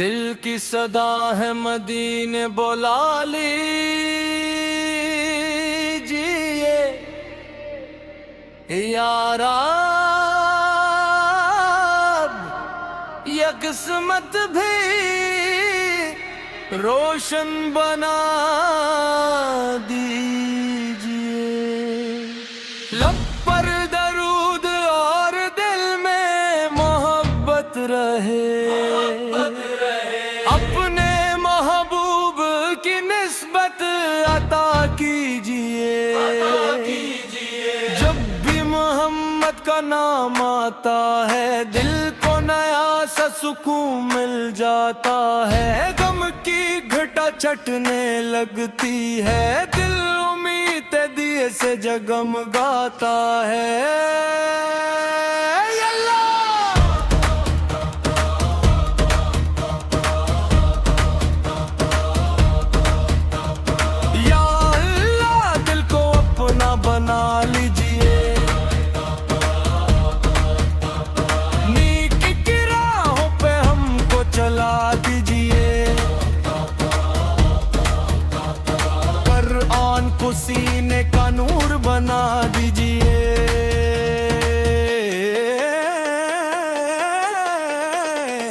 दिल की सदा है मदीने बुला लीजिए यारा, ये किस्मत भी रोशन बना दीजिए। लब पर दरूद और दिल में मोहब्बत रहे, अपने महबूब की निस्बत अता कीजिए। जब भी मोहम्मद का नाम आता है दिल को नया सा सुकून मिल जाता है। गम की घटा छटने लगती है, दिल उम्मीद दिए से जगमगाता है। बना लीजिए, नीक की राहों पे हमको चला दीजिए। कुरान को सीने का नूर बना दीजिए।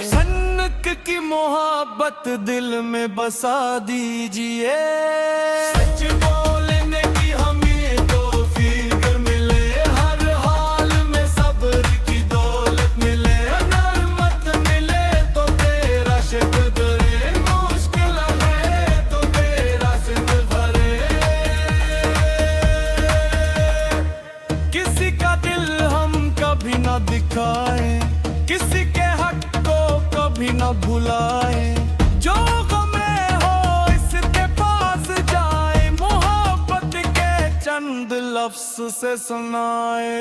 सन्नत की मोहब्बत दिल में बसा दीजिए। सच बोलने की दिखाए, किसी के हक को कभी न भुलाए। जो गमे हो इसके पास जाए, मोहब्बत के चंद लफ्ज से सुनाए।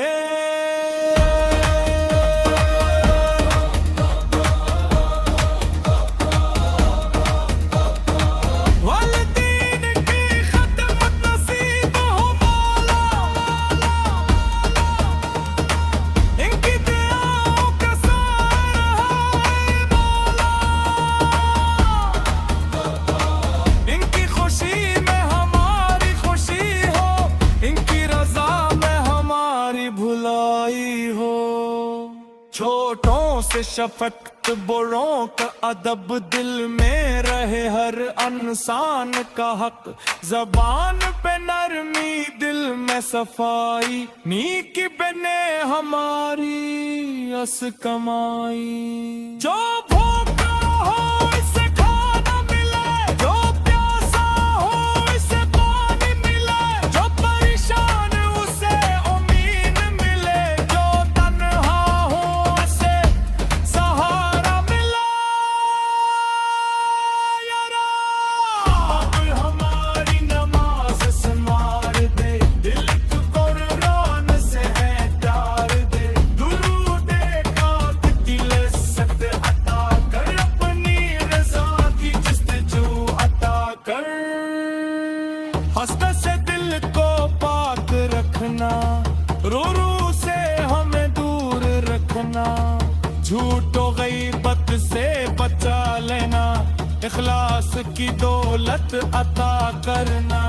छोटों से शफकत बड़ों का अदब, दिल में रहे हर इंसान का हक। जबान पे नरमी दिल में सफाई, नीकी बने हमारी अस कमाई। जो भूखा हो इसे खाना मिले, जो प्यासा हो इसे पानी मिले, जो परेशान उसे उम्मीद मिले, जो तन्हा हो उसे सहारा मिले। यारा अब हमारी नमाज संवार दे, दिल को कुरान से है डार दे। दुरूद का दिल सत अता कर, अपनी रज़ा की जस्तजू अता कर। हसरत से दिल को पाक रखना, रो रो से हमें दूर रखना। झूठो गईबत से बचा लेना, इखलास की दौलत अता करना।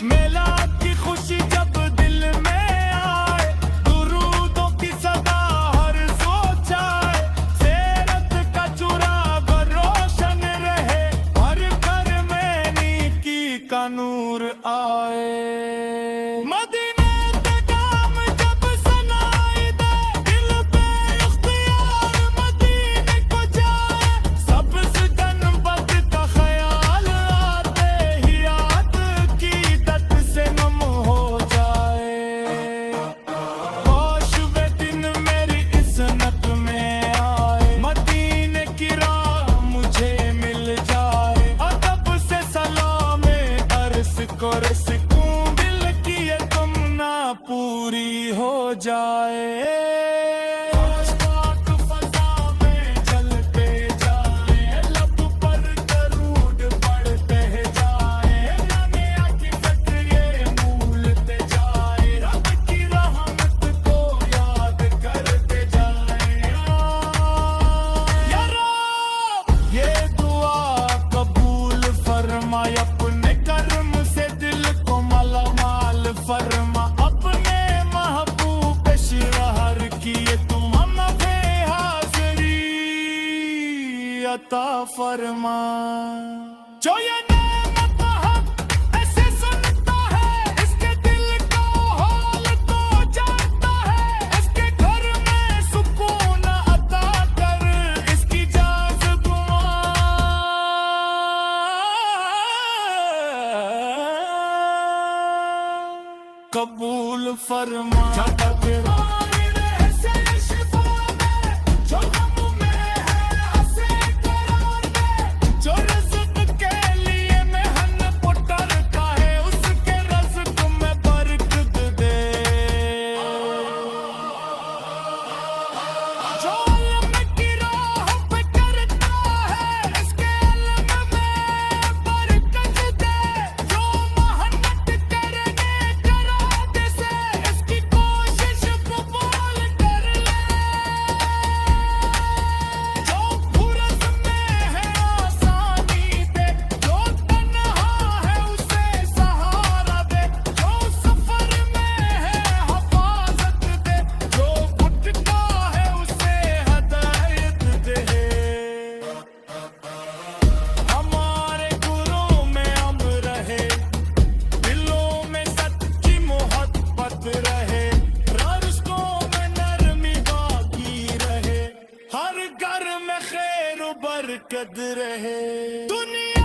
मेलाद की खुशी जब दिल में आए, दुरूदों की सदा हर सोचाए। सेरत का चुराग रोशन रहे, हर घर में नीकी का नूर आए। मदीने का काम जब सुनाई दे, दिल पे इख्तियार मदीने को जाए। सब अता फरमा। जो ये नेमत हक ऐसे सुनता है, इसके दिल का हाल तो जानता है। इसके घर में सुकून अता कर, इसकी जाज दुआ कबूल फरमा। बरकत रहे दुनिया।